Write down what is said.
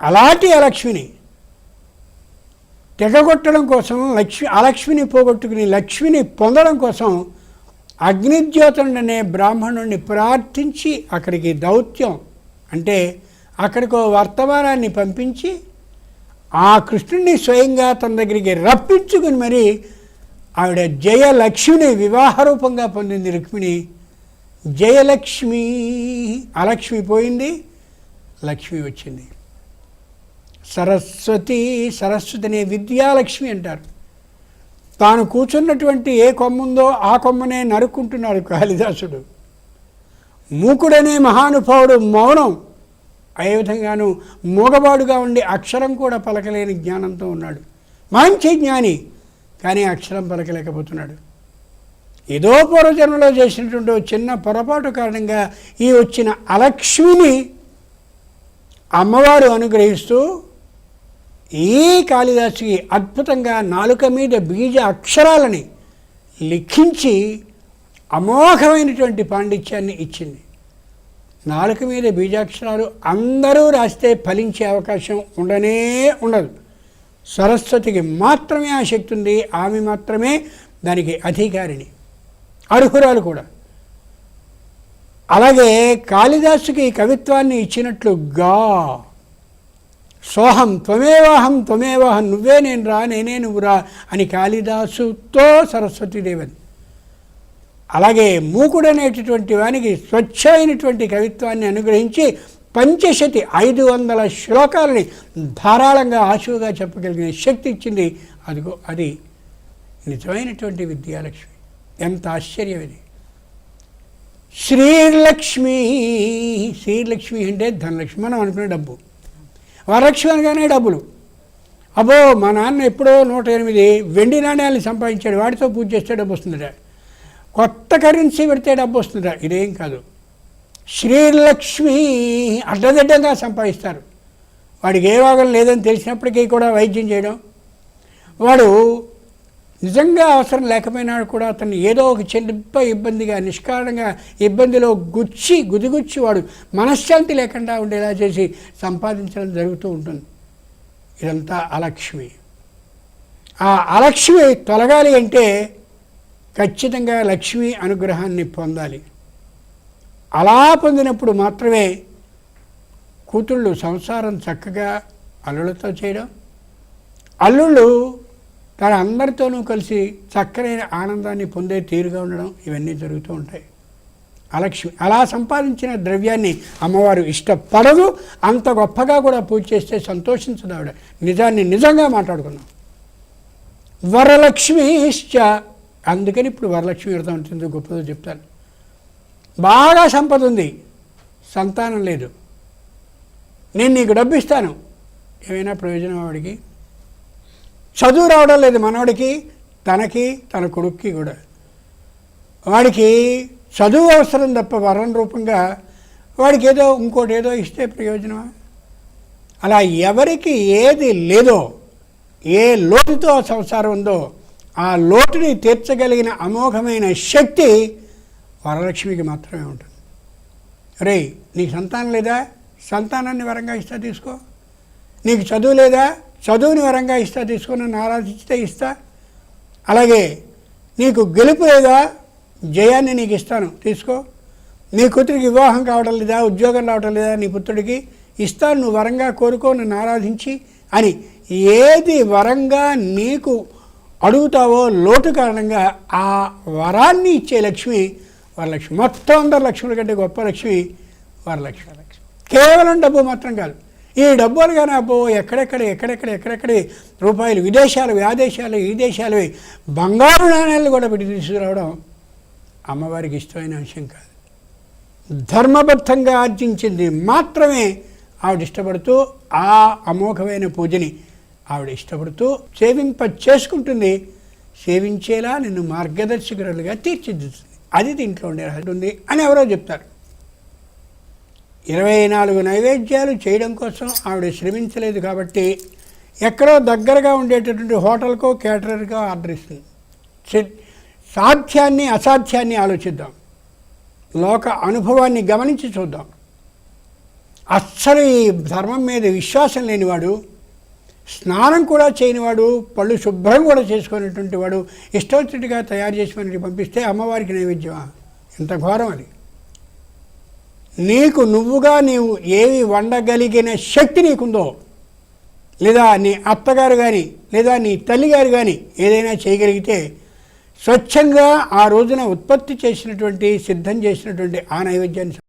అలాంటి అలక్ష్మిని తెగగొట్టడం కోసం అలక్ష్మిని పోగొట్టుకుని లక్ష్మిని పొందడం కోసం అగ్నిజ్యోతుడనే బ్రాహ్మణుడిని ప్రార్థించి అక్కడికి దౌత్యం అంటే అక్కడికో వర్తమానాన్ని పంపించి ఆ కృష్ణుడిని స్వయంగా తన దగ్గరికి రప్పించుకుని మరి ఆవిడ జయలక్ష్మిని వివాహ రూపంగా పొందింది రుక్మిణి. జయలక్ష్మి, అలక్ష్మి పోయింది, లక్ష్మి వచ్చింది. సరస్వతి అనే విద్యాలక్ష్మి అంటారు. తాను కూర్చున్నటువంటి ఏ కొమ్ముందో ఆ కొమ్మనే నరుక్కుంటున్నాడు కాళిదాసుడు. మూకుడనే మహానుభావుడు మౌనం, అదే విధంగాను మూగబాడుగా ఉండి అక్షరం కూడా పలకలేని జ్ఞానంతో ఉన్నాడు. మంచి జ్ఞాని, కానీ అక్షరం పలకలేకపోతున్నాడు. ఏదో పూర్వజన్మలో చేసినటువంటి చిన్న పొరపాటు కారణంగా ఈ వచ్చిన అలక్ష్మిని అమ్మవారు అనుగ్రహిస్తూ ఈ కాళిదాసుకి అద్భుతంగా నాలుక మీద బీజ అక్షరాలని లిఖించి అమోఘమైనటువంటి పాండిత్యాన్ని ఇచ్చింది. నాలుక మీద బీజాక్షరాలు అందరూ రాస్తే ఫలించే అవకాశం ఉండనే ఉండదు. సరస్వతికి మాత్రమే ఆ శక్తి ఉంది, ఆమె మాత్రమే దానికి అధికారిని, అర్హురాలు కూడా. అలాగే కాళిదాసుకి కవిత్వాన్ని ఇచ్చినట్లుగా సోహం త్వమేవాహం త్వమేవాహం, నువ్వే నేను రా నేనే నువ్వు రా అని కాళిదాసుతో సరస్వతీదేవి. అలాగే మూకుడనేటటువంటి వానికి స్వచ్ఛమైనటువంటి కవిత్వాన్ని అనుగ్రహించి పంచశతి 500 శ్లోకాలని ధారాళంగా ఆశువుగా చెప్పగలిగిన శక్తి ఇచ్చింది. అదిగో అది నిజమైనటువంటి విద్యాలక్ష్మి. ఎంత ఆశ్చర్యం ఇది! శ్రీలక్ష్మి, శ్రీలక్ష్మి అంటే ధనలక్ష్మి. మనం అనుకునే డబ్బు. వరలక్ష్మి అనగానే డబ్బులు. అబ్బో, మా నాన్న ఎప్పుడో 108 వెండి నాణ్యాలను సంపాదించాడు, వాటితో పూజ చేస్తే డబ్బు వస్తుందట, కొత్త కరెన్సీ పెడితే డబ్బు వస్తుందట. ఇదేం కాదు. శ్రీలక్ష్మి అడ్డదిడ్డంగా సంపాదిస్తారు. వాడికి ఏ వాగం లేదని తెలిసినప్పటికీ కూడా వైద్యం చేయడం, వాడు నిజంగా అవసరం లేకపోయినా కూడా అతన్ని ఏదో ఒక చిన్న ఇబ్బందిగా నిష్కారణంగా ఇబ్బందిలో గుదిగుచ్చి వాడు మనశ్శాంతి లేకుండా ఉండేలా చేసి సంపాదించడం జరుగుతూ ఉంటుంది. ఇదంతా అలక్ష్మి. ఆ అలక్ష్మి తొలగాలి అంటే ఖచ్చితంగా లక్ష్మి అనుగ్రహాన్ని పొందాలి. అలా పొందినప్పుడు మాత్రమే కూతుళ్ళు సంసారం చక్కగా అల్లుళ్ళతో చేయడం, అల్లుళ్ళు తన అందరితోనూ కలిసి చక్కనైన ఆనందాన్ని పొందే తీరుగా ఉండడం, ఇవన్నీ జరుగుతూ ఉంటాయి. అలక్ష్మి అలా సంపాదించిన ద్రవ్యాన్ని అమ్మవారు ఇష్టపడదు. అంత గొప్పగా కూడా పూజ చేస్తే సంతోషించదు ఆవిడ. నిజాన్ని నిజంగా మాట్లాడుకున్నాం. వరలక్ష్మిశ్చ, అందుకని ఇప్పుడు వరలక్ష్మి వ్రతం ఉంటుంది, గొప్పదో చెప్తాను. బాగా సంపద ఉంది, సంతానం లేదు, నేను నీకు డబ్బు ఇస్తాను, ఏమైనా ప్రయోజనం వాడికి? చదువు రావడం లేదు మనవాడికి, తనకి తన కొడుక్కి కూడా. వాడికి చదువు అవసరం తప్ప వరం రూపంగా వాడికి ఏదో ఇంకోటి ఏదో ఇస్తే ప్రయోజనమా? అలా ఎవరికి ఏది లేదో, ఏ లోటుతో సంసారం ఉందో ఆ లోటుని తీర్చగలిగిన అమోఘమైన శక్తి వరలక్ష్మికి మాత్రమే ఉంటుంది. రే, నీకు సంతానం లేదా? సంతానాన్ని వరంగా ఇస్తా, తీసుకో. నీకు చదువు లేదా? చదువుని వరంగా ఇస్తా, తీసుకో, నన్ను ఆరాధిస్తే ఇస్తా. అలాగే నీకు గెలుపు లేదా? జయాన్ని నీకు ఇస్తాను, తీసుకో. నీ కూతురికి వివాహం కావడం లేదా? ఉద్యోగం రావడం లేదా? నీ పుత్రుడికి ఇస్తాను, నువ్వు వరంగా కోరుకో, నన్ను ఆరాధించి అని ఏది వరంగా నీకు అడుగుతావో లోటు కారణంగా ఆ వరాన్ని ఇచ్చే లక్ష్మి వరలక్ష్మి. మొత్తం అందరు లక్ష్ముల కంటే గొప్ప లక్ష్మి వరలక్ష్మి. కేవలం డబ్బు మాత్రం కాదు, ఈ డబ్బులు కానీ అబ్బో ఎక్కడెక్కడి రూపాయలు, విదేశాలు, ఆ దేశాలు, ఈ దేశాలు, బంగారు నాణ్యాలు కూడా పెట్టి తీసుకురావడం అమ్మవారికి ఇష్టమైన విషయం కాదు. ధర్మబద్ధంగా ఆర్జించింది మాత్రమే ఆవిడ ఇష్టపడుతూ ఆ అమోఘమైన పూజని ఆవిడ ఇష్టపడుతూ సేవింప చేసుకుంటుంది. సేవించేలా నిన్ను మార్గదర్శకురాలుగా తీర్చిదిద్దుతుంది. అది దీంట్లో ఉండే అని ఎవరో చెప్తారు. 24 నైవేద్యాలు చేయడం కోసం ఆవిడ శ్రమించలేదు కాబట్టి ఎక్కడో దగ్గరగా ఉండేటటువంటి హోటల్కో కేటరర్కో ఆర్డర్ ఇస్తుంది. సాధ్యాన్ని అసాధ్యాన్ని ఆలోచిద్దాం, లోక అనుభవాన్ని గమనించి చూద్దాం. అస్సలు ఈ ధర్మం మీద విశ్వాసం లేనివాడు, స్నానం కూడా చేయనివాడు, పళ్ళు శుభ్రం కూడా చేసుకునేటువంటి వాడు ఇష్టవచ్చుడిగా తయారు చేసి మనకి పంపిస్తే అమ్మవారికి నైవేద్యమా? ఎంత ఘోరం అది. నీవు ఏవి వండగలిగిన శక్తి నీకుందో, లేదా నీ అత్తగారు కానీ లేదా నీ తల్లిగారు కానీ ఏదైనా చేయగలిగితే స్వచ్ఛంగా ఆ రోజున ఉత్పత్తి చేసినటువంటి సిద్ధం చేసినటువంటి ఆ నైవేద్యాన్ని